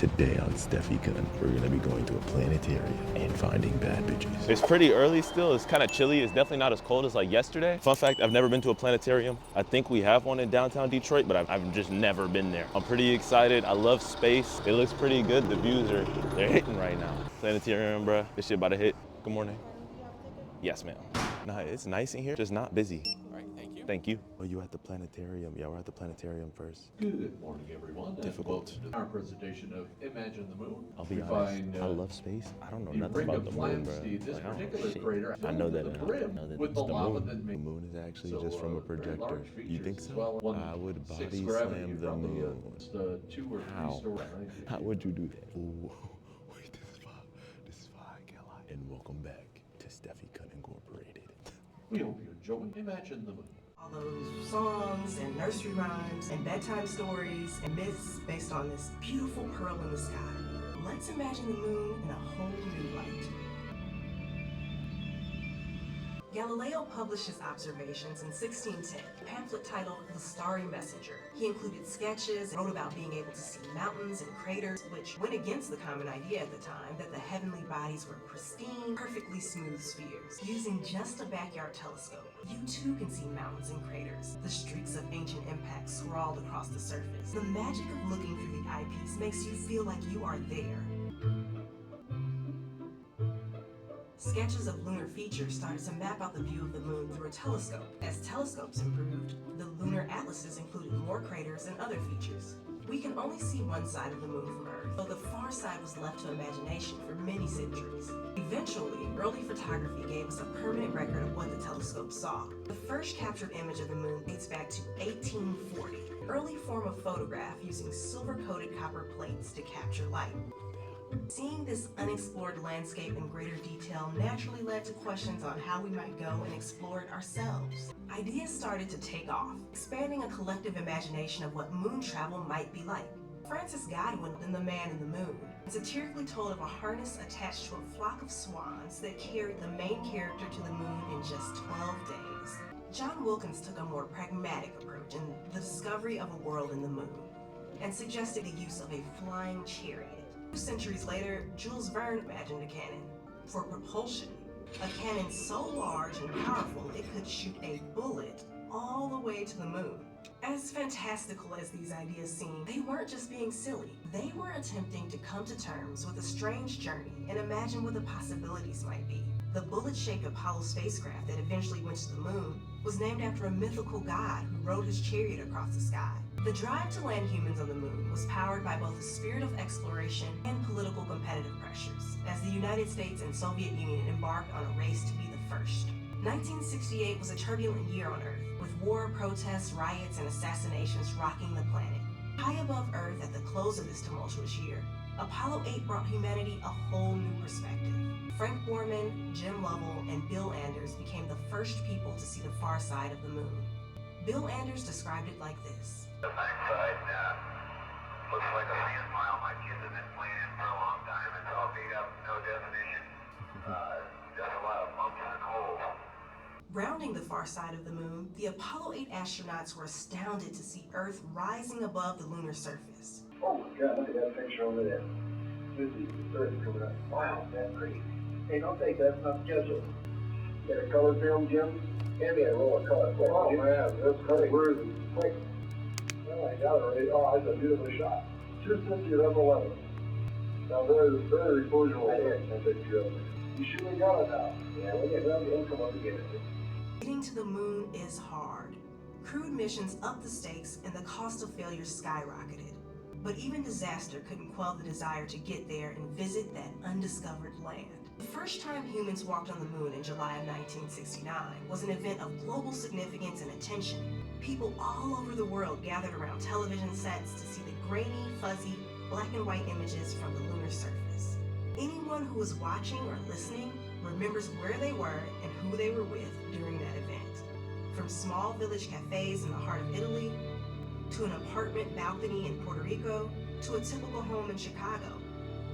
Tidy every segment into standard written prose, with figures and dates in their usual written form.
Today on Stefy-kun, we're gonna be going to a planetarium and finding bad bitches. It's pretty early still. It's kind of chilly. It's definitely not as cold as like yesterday. Fun fact, I've never been to a planetarium. I think we have one in downtown Detroit, but I've just never been there. I'm pretty excited. I love space. It looks pretty good. The views they're hitting right now. Planetarium, bruh. This shit about to hit. Good morning. Yes, ma'am. Nah, it's nice in here, just not busy. All right, thank you. Thank you. Oh, you at the planetarium? Yeah, we're at the planetarium first. Good morning, everyone. Difficult. Our presentation of Imagine the Moon. I'll be honest, I love space. I don't know nothing ring about of the moon, bro. Flamsteed, this Like, I don't know particular shit. crater I know that, filled to the brim with it's the the lava moon. that The made- moon is actually So, just from a very projector. large You features think as so? well. I would Six body gravity slam the from moon. the 2 or 3 How? story. How would you do that? Ooh, wait, this is fine, Caroline. And welcome back to Stefy-kun Incorporated. We hope you enjoy Imagine the Moon. All those songs and nursery rhymes and bedtime stories and myths based on this beautiful pearl in the sky. Let's imagine the moon in a whole new light. Galileo published his observations in 1610, a pamphlet titled The Starry Messenger. He included sketches and wrote about being able to see mountains and craters, which went against the common idea at the time that the heavenly bodies were pristine, perfectly smooth spheres. Using just a backyard telescope, you too can see mountains and craters, the streaks of ancient impacts scrawled across the surface. The magic of looking through the eyepiece makes you feel like you are there. Sketches of lunar features started to map out the view of the moon through a telescope. As telescopes improved, the lunar atlases included more craters and other features. We can only see one side of the moon from Earth, though the far side was left to imagination for many centuries. Eventually, early photography gave us a permanent record of what the telescope saw. The first captured image of the moon dates back to 1840, an early form of photograph using silver-coated copper plates to capture light. Seeing this unexplored landscape in greater detail naturally led to questions on how we might go and explore it ourselves. Ideas started to take off, expanding a collective imagination of what moon travel might be like. Francis Godwin in The Man in the Moon satirically told of a harness attached to a flock of swans that carried the main character to the moon in just 12 days. John Wilkins took a more pragmatic approach in The Discovery of a World in the Moon and suggested the use of a flying chariot. 2 centuries later, Jules Verne imagined a cannon. For propulsion, a cannon so large and powerful it could shoot a bullet all the way to the moon. As fantastical as these ideas seem, they weren't just being silly. They were attempting to come to terms with a strange journey and imagine what the possibilities might be. The bullet-shaped Apollo spacecraft that eventually went to the moon was named after a mythical god who rode his chariot across the sky. The drive to land humans on the moon was powered by both a spirit of exploration and political competitive pressures, as the United States and Soviet Union embarked on a race to be the first. 1968 was a turbulent year on Earth, with war, protests, riots, and assassinations rocking the planet. High above Earth at the close of this tumultuous year, Apollo 8 brought humanity a whole new perspective. Frank Borman, Jim Lovell, and Bill Anders became the first people to see the far side of the moon. Bill Anders described it like this. The backside looks like a landmine. My kids have been playing it for a long time. It's all beat up, no definition. Just a lot of bumps and holes. Rounding the far side of the moon, the Apollo 8 astronauts were astounded to see Earth rising above the lunar surface. Oh my God, look at that picture over there. This is the Earth coming up. Wow, that's pretty. Hey, don't take that, it's not scheduled. Got a color film, Jim? Hand me a roll of color. Oh man, that's great. Where is it? Quick. Oh, I got it already. Oh, that's a beautiful shot. Just since you're up 11. Now, very exposure. I did. I think you surely got it now. Yeah, we'll get ready. We'll come up and get it. Getting to the moon is hard. Crewed missions upped the stakes and the cost of failure skyrocketed. But even disaster couldn't quell the desire to get there and visit that undiscovered land. The first time humans walked on the moon in July of 1969 was an event of global significance and attention. People all over the world gathered around television sets to see the grainy, fuzzy, black and white images from the lunar surface. Anyone who was watching or listening remembers where they were and who they were with during that event. From small village cafes in the heart of Italy, to an apartment balcony in Puerto Rico, to a typical home in Chicago,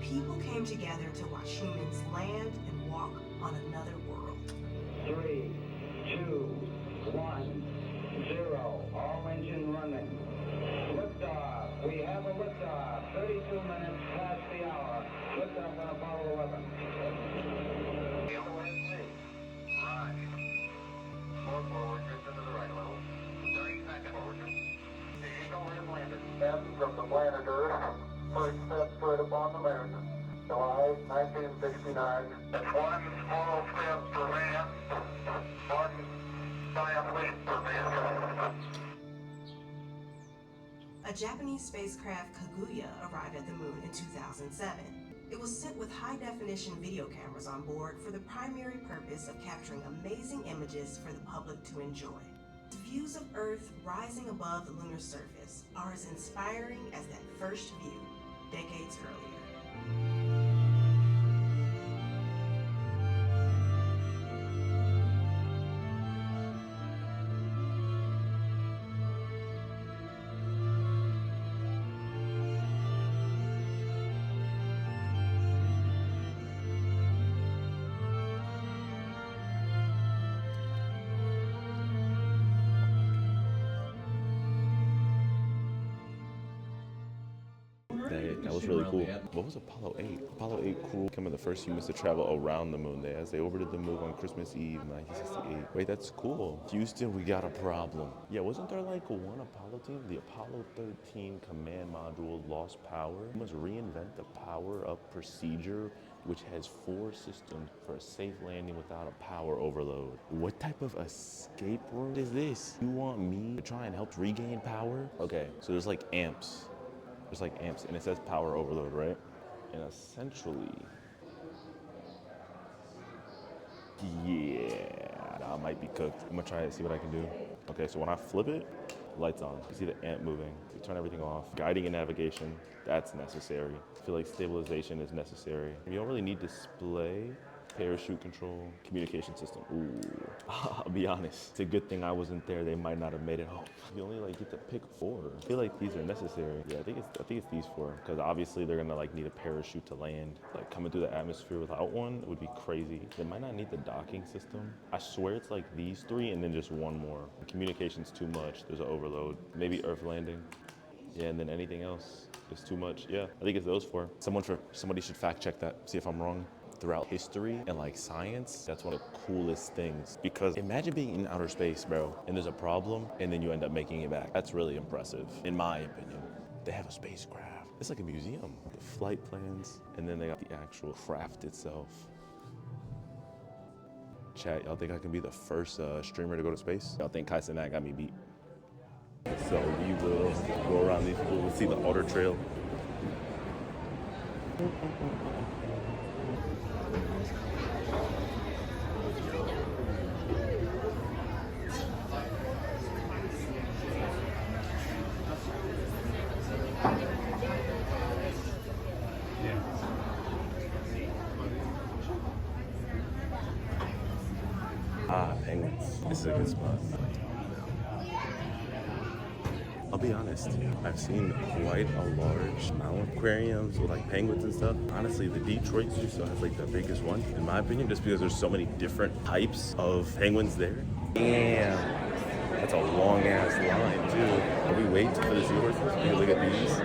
people came together to watch humans land and walk on another world. 3, 2, 1, 0. All engine running. Liftoff. We have a liftoff. 32 minutes planet Earth. First step foot upon the moon. July 1969. It's one small step for man, one giant leap for mankind. A Japanese spacecraft, Kaguya, arrived at the moon in 2007. It was sent with high-definition video cameras on board for the primary purpose of capturing amazing images for the public to enjoy. The views of Earth rising above the lunar surface are as inspiring as that first view decades earlier. That was really cool. What was Apollo 8? Apollo 8 cool. Becoming the first humans to travel around the moon as they orbited the moon on Christmas Eve, 1968. Wait, that's cool. Houston, we got a problem. Yeah, wasn't there like one Apollo team? The Apollo 13 command module lost power. We must reinvent the power-up procedure, which has 4 systems for a safe landing without a power overload. What type of escape route is this? You want me to try and help regain power? Okay, so there's like amps. There's like amps, and it says power overload, right? And essentially, yeah, I might be cooked. I'm gonna try it, see what I can do. Okay, so when I flip it, lights on. You see the amp moving. We turn everything off. Guiding and navigation, that's necessary. I feel like stabilization is necessary. You don't really need display. Parachute control, communication system. Ooh, I'll be honest. It's a good thing I wasn't there. They might not have made it home. You only like get to pick 4. I feel like these are necessary. Yeah, I think it's these 4, because obviously they're gonna like need a parachute to land. Like coming through the atmosphere without one would be crazy. They might not need the docking system. I swear it's like these 3 and then just 1 more. Communication's too much. There's an overload. Maybe Earth landing. Yeah, and then anything else is too much. Yeah, I think it's those 4. Somebody should fact check that. See if I'm wrong. Throughout history and like science, that's one of the coolest things, because imagine being in outer space, bro, and there's a problem and then you end up making it back. That's really impressive, in my opinion. They have a spacecraft. It's like a museum. The flight plans, and then they got the actual craft itself. Chat, y'all think I can be the first streamer to go to space? Y'all think Kai Cenat got me beat? So we will go around these pools. We'll see the Otter Trail. Penguins. This is a good spot. I'll be honest, I've seen quite a large amount of aquariums with like penguins and stuff. Honestly, the Detroit Zoo still has like the biggest one, in my opinion, just because there's so many different types of penguins there. Damn, that's a long ass line too. Are we waiting for the seahorses? Hey, look at these.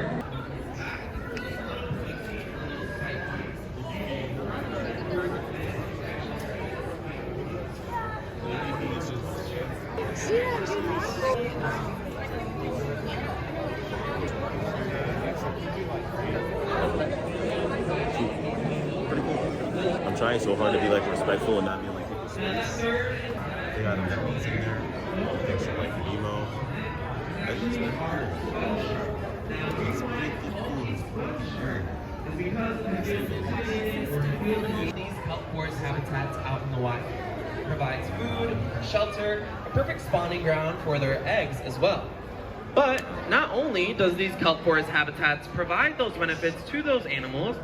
I'm trying so hard to be like respectful and not be like people's space. They got penguins in there. Things from like Nemo. That's just really cool. These kelp forest habitats out in the wild provides food, shelter, a perfect spawning ground for their eggs as well. But not only does these kelp forest habitats provide those benefits to those animals,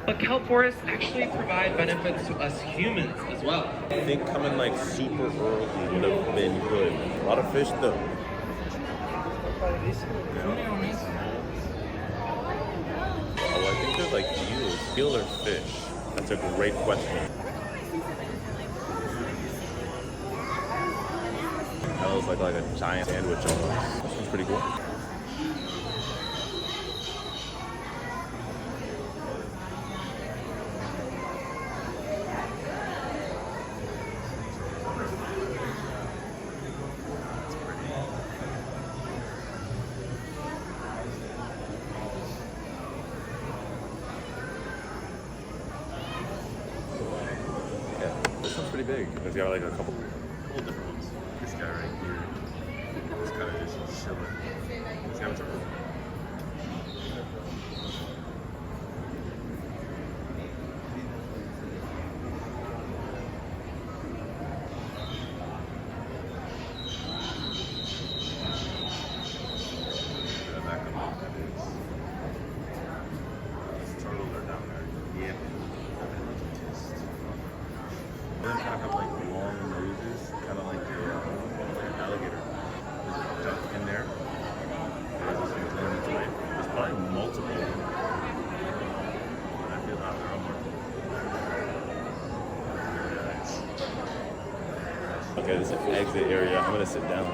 but kelp forests actually provide benefits to us humans as well. I think coming like super early would have been good. A lot of fish though. Oh, I think there's like eels. Eel or fish? That's a great question. That looks like a giant sandwich almost. This one's pretty cool. big. It's got like a couple different ones. This guy right here is kind of just chilling. He's got a turtle. They kind of have like long noses, kind of like an alligator. There's a duck in there. There's probably multiple. I feel like they're all multiple. Okay, this is an exit area. I'm gonna sit down.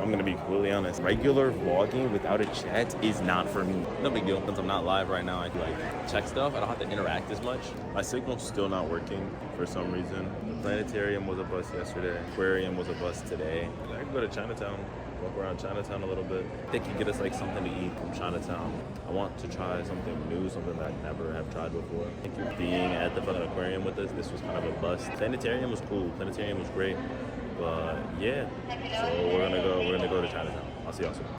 I'm gonna be completely honest. Regular vlogging without a chat is not for me. No big deal. Since I'm not live right now, I can like check stuff. I don't have to interact as much. My signal's still not working for some reason. The planetarium was a bust yesterday. Aquarium was a bust today. I can go to Chinatown, walk around Chinatown a little bit. They can get us like something to eat from Chinatown. I want to try something new, something that I never have tried before. Thank you for being at the fucking aquarium with us. This was kind of a bust. Planetarium was cool. Planetarium was great. But yeah, so we're gonna go to Chinatown. I'll see y'all soon.